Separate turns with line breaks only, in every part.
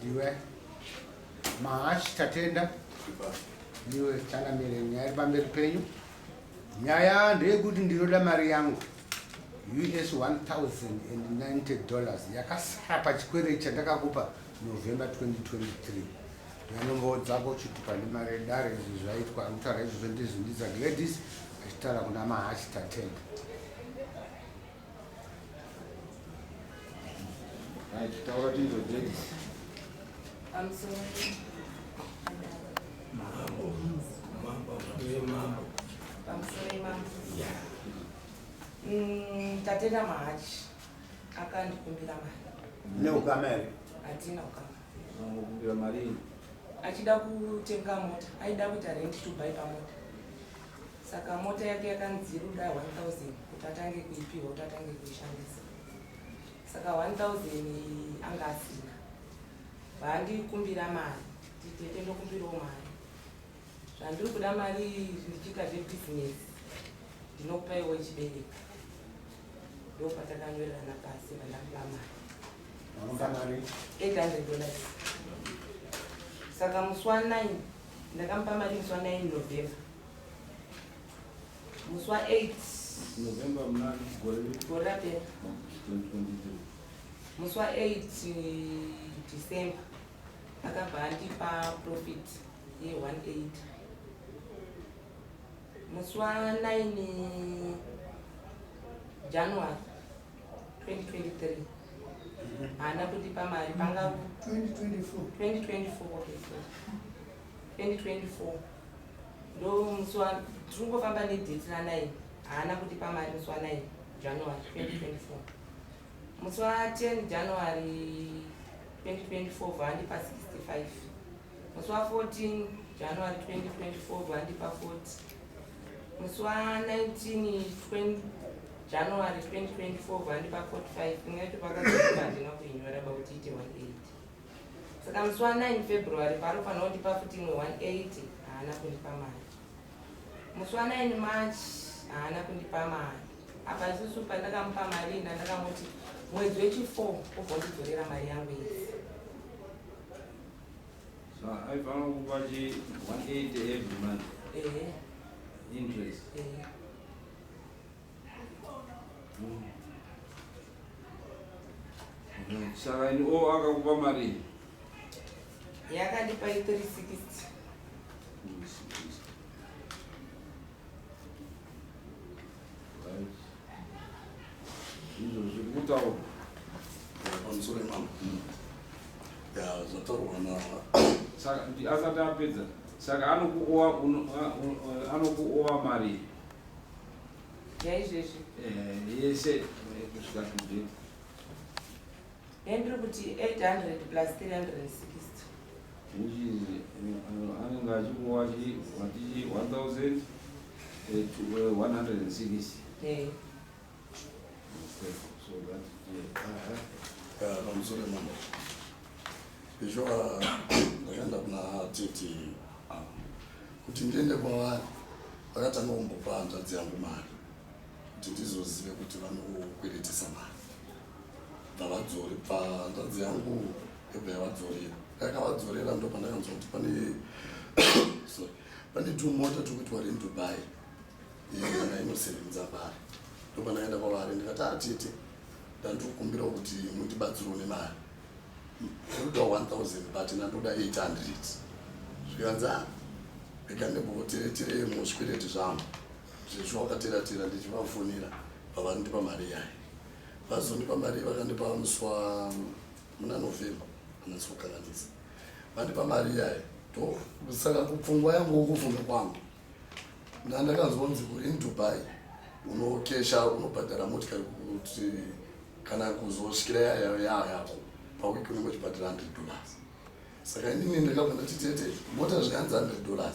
ndiwe mahashi tatenda ndiwe changamire nyaya iri pamberi penyu. Nyaya ndeyekuti ndinoda mari yangu US $1,090 yakasara pachikwereti chandakakupa November 2023. Yanombo dzako uchiti pane mari dare izvi zvaitwa kutaura izvozvo ndizvo ndiza Gladys achitaura kuna mahashi tatenda. Taura tizo Gladys.
I'm sorry. I'm sorry, ma'am.
Yeah.
Tatenda mahachi akandikumbira mari.
Neukamere?
Hatina ukama.
Kumbira mari.
Achida kutenga mota, aida kuita rent to buy pamota. Saka mota yake yakanzi ruda 1,000 kuti atange kuipiwa kuti atange kuishandisa. Saka 1,000 anga asina. Vandikumbira mari, titete ndokumbirawo mari. Zvandiri kuda mari ndichiita zvebusiness. Ndinokupa iwe chibereka. Ndopatakanywererana pasi vandakupa mari.
Unopa mari?
$800. Saka musi wa9 ndakamupa mari musi wa9 November. Musi wa8
November mnani
gore rapera.
2023.
Musi wa8 December akabva andipa profit ye180. Musi wa9 January 2023 haana kundipa mari panga 2024 okay, 2024 ndo musi wa tirikungofamba nedate ra9 haana kundipa mari musi wa9 January 2024. Musi wa10 January 2024 vandipa 65. Musi wa14 January 2024 vandipa 40. Musi wa19 January 2024 vandipa 45. Ingaito pakazova ndina kuinyora bauti ite 180. Saka musi wa9 February parofanira kundipa futi imwe 180 haana kundipa mari. Musi wa9 March haana kundipa mari. Apa isusu pandakamupa mari ndakamuti mwedzi wechi4 ubvondidzorera mari yangu iyi.
So I found what 180 every month. Interest. Saka ini akakupa mari
yakandipa 360.
izvo zvekutaura
pamusoro mama ya zvatorwa na
saka asati apedza saka anokuowa mari
yaizvezvi
yese kusvika kudate
yandiri kuti 800 plus 360
which is anenge achikuowa watichi 1,160. So that
pamusoro mama izvo ndakaenda kuna titi kuti ndiende kwavari vakatanga kumbopa hanzvadzi yangu mari kuti ndizozive kuti vanokweretesa mari ndavadzori pahanzvadzi yangu yobva yavadzorera yakavadzorera ndo pandakanzwa kuti pane tumota tokuti vari mudubai iyana inosevenza mari ndo pandaenda kwavari ndikati atete ndandikukumbira kuti mundibatsirawo nemari ndoda 1,000 but nandoda 800 zvikanza ndikandimboteretere muzvikwereti zvangu zvizvawakateratera ndichivafonera vavandipa mari yayo vazondipa mari vakandipa musi muna November anasi kukanganisa vandipa mari yayo to saka kupfungwa yangu wokufunga kwangu ndandakanzonzi kuri muDubai unokesha unobhadhara motikari kuti kana kuzosvikira yayo yako pawiki unenge uchibhadhara $100. Saka inini ndakabva ndati tete mota zviyanzi $100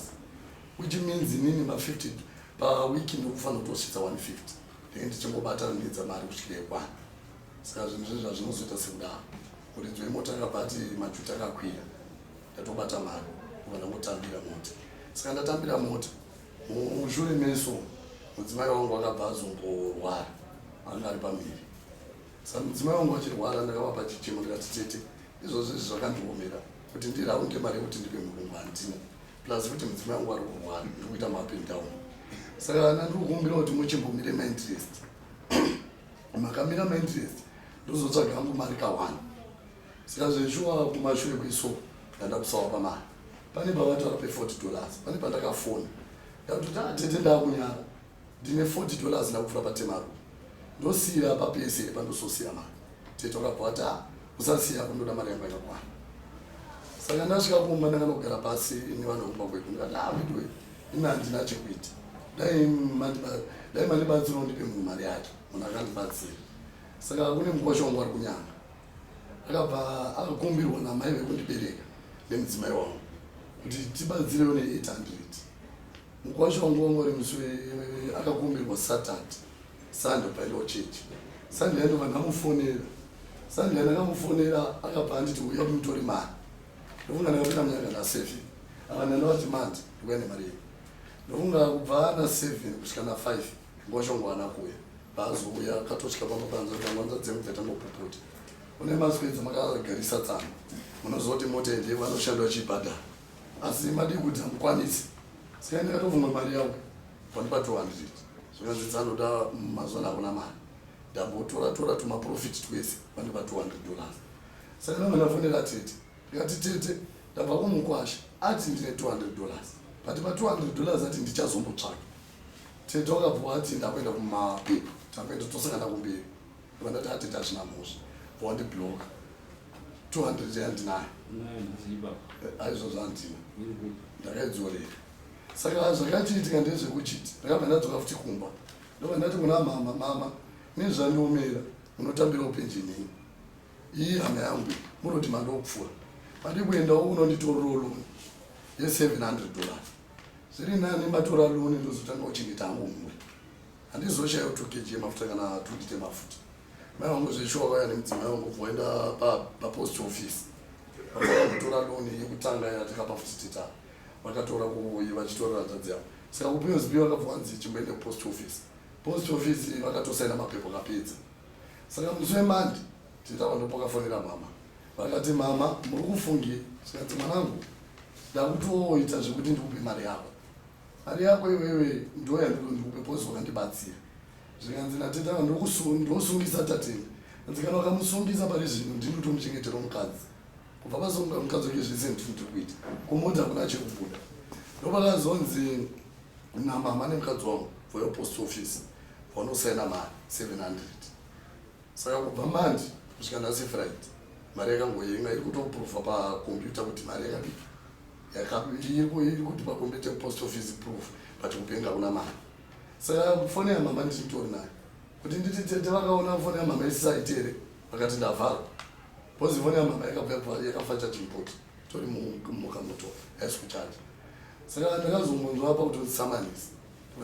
which means inini ma50 pawiki ndikufanira kutosvitsa 150 ndenge ndichimbobatana nedza mari kusvikira ikwana. Saka zvinhu zvezva zvinozoita sekudaro muridzi wemota akabva ati majuta akakwira ndatobata mari kuva ndangotambira mota. Saka ndatambira mota mushure meso mudzimai wangu akabva azomborwara anga ari pamiri. Saka mudzimai wangu achirwara ndakavapa chichemo ndikati tete izvozvo zvakandiomera kuti ndiraundi mari yekuti ndipe murungu handina plus kuti mudzimai wangu ari kurwara ndikuita ma up and down. Saka ndiri kukumbira kuti muchimbomire mainterest makamira mainterest ndozotsvaga hangu mari ka1 saka zveshuwa kumashure kweso ndandakusawa pamari pane pavataura pe$40 pane pandakafona yakuti tete ndakunyara ndine $40 ndakupfura patemaru ndosiyira papese pandososiya mari tete wakabva ati usasiya kundoda mari yangu yakakwana. Saka ndasvika kumba ndakanogara pasi nevanhu vekubagweku ndikati vidwe imi handina chekuita dai mandibatsiro ndipe munhu mari yake munhu akandibatsira. Saka kune mukosha wangu ari kunyanga akabva akakumbirwa namai vekundibereka nemudzimai wangu kuti tibatsirewo ne800. Mukosha wangu uri musi akakumbirwa Saturday Sunday pailo chechi Sunday ndobva ndamufonera Sunday ndakamufonera akabva anditi uya kumutori mari ndofunga ndakapinda munyanga na7 akana ndoti mandi ndikuya nemari yenyu ndofunga kubva na7 kusvika na5 ngosha wangu ana kuya bazouya akatosvika pamapanzo kangwanza dzemubveta ngopuputa une maswedzi makagarisa tsamba munozoti mota ende vanoshanda vachibhadhara asi madi kuti hamukwanisi. Saka ndikatobvunga mari yangu pandipa 200 zvikanzi dzanoda mazuva nakuna mari ndambotora tumaprofit twese pandipa $200. Saka ndanga ndafonera tete ndikati tete ndabva kumukwasha ati ndine $200 patipa $200 ati ndichazombotsvaka. Tete wakabva ati ndakuenda kumapepa takuenda tosangana kumberi ndandati atete hazvina mhosva wandibloka 200 yandinayo aizvozvo handina ndakaidzorera. Saka zvakachiitika ndezvekuchiti ndakabva ndadzoka futi kumba ndobva ndati kuna mama nezvandiomera unotambirawo penjeni iyi hama yangu munoti mandokupfuura mandi kuendawo unonditorero loni ye$700 zviri nani matora loni ndozotanga kuchengeta hangu mhuri handizoshayiwo 2 kg yemafuta kana 2 lita mafuta. Mai wangu zveshuwa vaya nemudzimai wangu vaenda papost office vakatora loni yekutanga yatikapa futi teta vakatora kuuyi vachitorera dzadzi yavo. Saka kupiwa zipi vakabva vanzi chimboende kupost office vakatosaina mapepo kapedza. Saka musi wemandi tita vandopakafonera mama vakati mama muri kufungi zvikanzi mwanangu ndakutoita zvekuti ndikupe mari yako iwewe ndo yandikupe pozi wakandibatsira zvikanzi nateta ndosungisa tateni anzi kana wakamusungisa pari zvino ndinotomuchengetera mukadzi kubva pasunga mukadzi wake zvese ndiri kuita kumota kuna chekubuda ndopakazonzi namama nemukadzi wangu voyo post office vanosaina mari 700. Saka kubva mandi kusvika nhasi Friday mari yakangoyenga iri kutoproofa pakombiyuta kuti mari iri kuti pakombiyuta post office proof but kupenga kuna mari. Saka foni ya mama ndichitori nayo kuti nditi tete vakaona foni ya mama isisaitere vakati ndavhara pozi foni ya mama yakafacha chimpoti tori mukamoto haisi kuchaja. Saka ndakazombonzwa apa kuti samanisi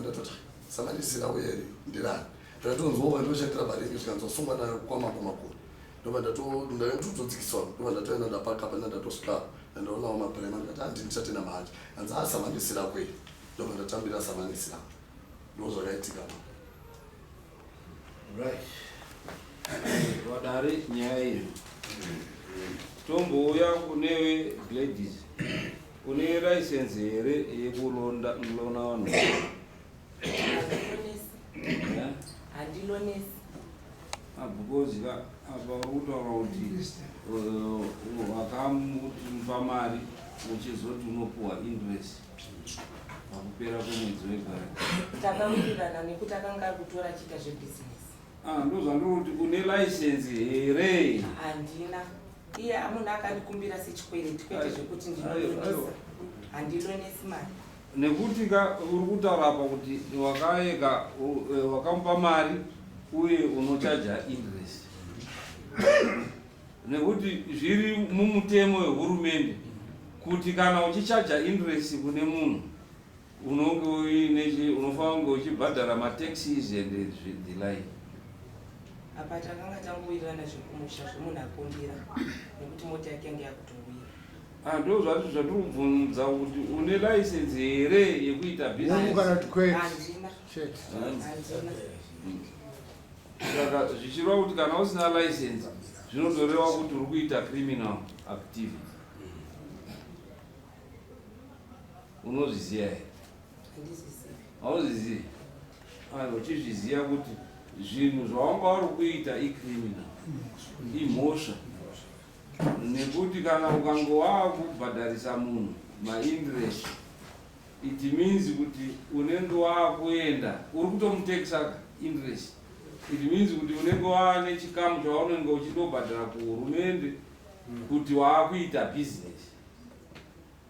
ndatoti samanisira uyeri ndirani ndakatonzwa ndoshandira barengi zvikanzosungwa nayo kwamakomakuru ndobva ndakatodzikiswa ndobva ndatoenda ndapaka pana ndatosvika ndandaonawo mapurema ndikati handini ndichatena mahaji anzi asamanisira kwei ndobva ndatambira samanisira ndo zvakaitika.
Wadari nyaya iyo tombouya kunewe Gladys une license here yekulona vanhu
handilonesi
because apa utaura kuti wakamupa mari uchizoti unopuwa interest pakupera kwemwedzi wegara
takawirirana nekuti akanga ari kutora chiita zvebhizinesi.
Ndozvandiri kuti une license here
handina iye munhu akandikumbira sechikwereti kwete zvekuti ndinolonesa handilonesi mari
nekuti uri kutaura apa kuti wakayeka wakamupa mari uye unochaja interest nekuti zviri mumutemo wehurumende kuti kana uchichaja interest kune munhu unofanira kunge uchibhadhara mataxes and the like.
apa takanga tangowirirana zvekumusha zvemunhu akumbira nekuti mota yake yange yakutowira.
Ndo zvatiri kubvunza kuti une license here yekuita business?
Handina.
Saka zvichireva kuti kana usina license zvinondoreva kuti uri kuita criminal. activity. Unozviziva here? Hauzvizivi? Uchizviziva kuti zvinhu zvawanga uri kuita icriminal, imhosva. Nekuti kana ukanga wakubhadharisa munhu mainterest, it means kuti unenge wakuenda uri kutomutekisa interest. It means kuti unenge wane chikamu chaunenge uchitobhadhara kuhurumende kuti waakuita business.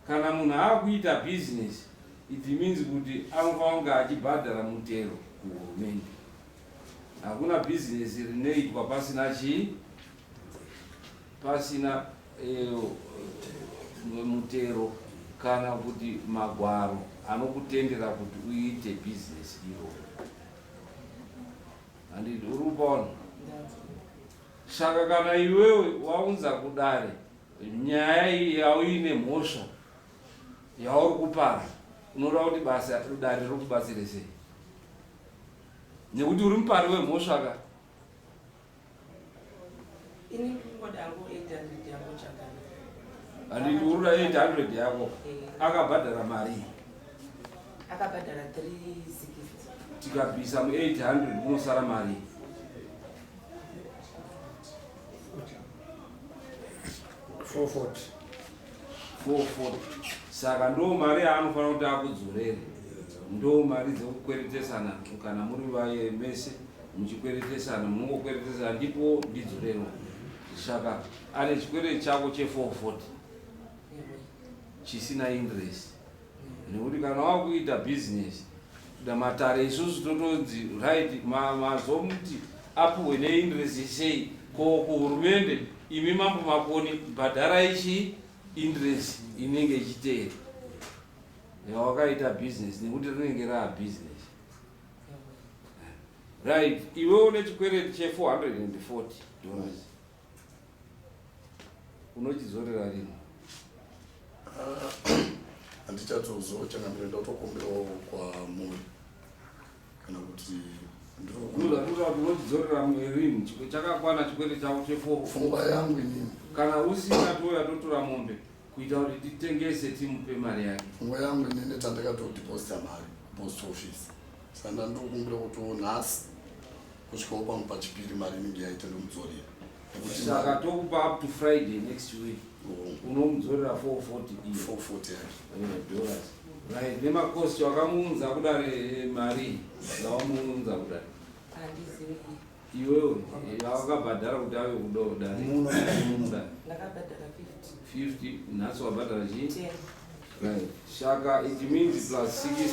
Kana munhu akuita business, it means kuti anofanira kunge achibhadhara mutero kuhurumende. Hakuna business rinoitwa pasina pasina mutero kana kuti magwaro anokutendera kuti uite business iyo. Handiti uri kupaona? Saka kana iwewe waunza kudare nyaya iyi yauine mhosva yauri kupara, unoda kuti basa dare riri kubatsire sei? Nekuti uri mupari wemhosva ka?
Ini ngodangu 800 yako chakana.
Handiti urida 800 yako akabhadhara mari?
Akabhadhara 360.
Tikabvisa mu800 munosara mari? 440. Saka ndo mari yaanofanira kuti akudzorere. Ndo mari dzekukweretesana kana muri vaye mese muchikweretesana, munongokweretesana ndipo ndidzorero. Saka ane chikwereti chako che440 chisina interest. Nekuti kana wakuita business damatare isusu totonzi right mazomuti apuwe neinterest sei ko kuhurumende imi mambo makoni bhadhara ichi interest inenge ichiteera yawakaita business nekuti rinenge raa business. Right, iwe une chikwereti che$440 unochizorera rini?
Handichatozochanga ndotokumbirawo kwa muri kana kuti
unochizorera rini? Chakakwana chikwereti chako che4.
Pfungwa yangu inini
kana usina toya totora mombe kuita kuti titengese timupe mari yake.
Pfungwa yangu inini tandakatodeposita mari post office. Saka ndokumbira kuti nhasi kusvikawo pangu pachipiri mari inenge yaita ndomudzorera.
Saka tokupa up to Friday next week. Unomudzorera 440 dollars. Right, nemakosti wakamuunza kudare mari yawamuunza kudare.
Handizivi.
Iwewe yawakabhadhara kuti ave kudare
Ndakabhadhara
50 nhasi wabhadhara chii?
10.
Right. Saka it means plus 60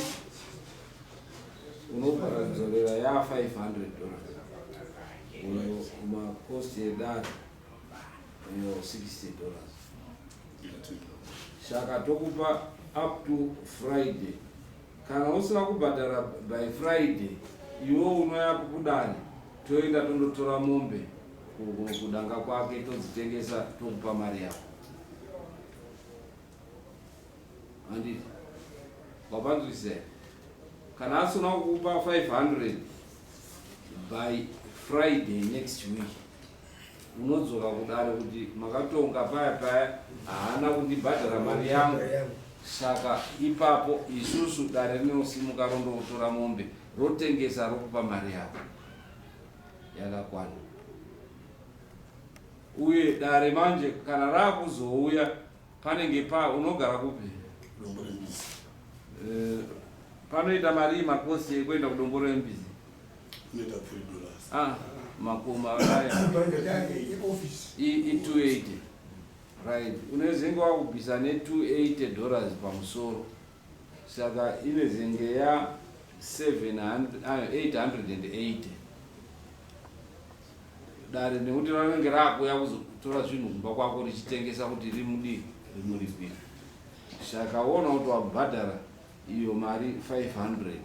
unobhadzorera ya $500. Makosti edare $60. Saka tokupa up to Friday. Kana usina kubhadhara by Friday, iwe unoya kudare toenda tondotora mombe kudanga kwake todzitengesa tokupa mari yako. Handiti wapanzwisisa? Kana asina kukupa 500 by Friday next week, unodzoka kudare kuti makatonga paya haana kundibhadhara mari yangu. Saka ipapo isusu dare rinosimuka rondotora mombe rotengesa rokupa mari yako yakakwana. Uye dare manje kana rakuzouya panenge unogara kupi?
Dombo rembizi.
Panoita mari makosti ekuenda kudombo rembizi?
Unoita $3.
Makoma aya i280. Right, unezenge wakubvisa ne$280 pamusoro. Saka inezenge ya 880. Dare nekuti ranenge rakuya kuzotora zvinhu kumba kwako richitengesa kuti rimuripira. Saka wona kuti wabhadhara iyo mari 500.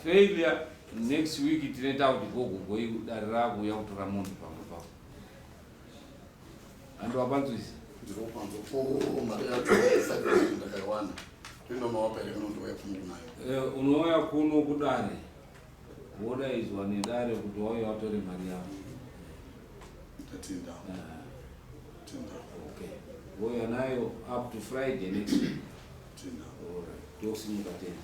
Failure next week tineta kuti gogo dare rakuya kutora mombe pamwe pako. Ando wapanzwisa?
Ndinopanzwa mari yacho 500 ndakaiwana. Ndinomawapereka nondouya kuno nayo.
Unouya kuno kudare wodaizwa nedare kuti wauya watore mari yako.
Ndatenda.
Okay. Goya nayo up to Friday next week.
Tina.
Alright. Tosimuka tena.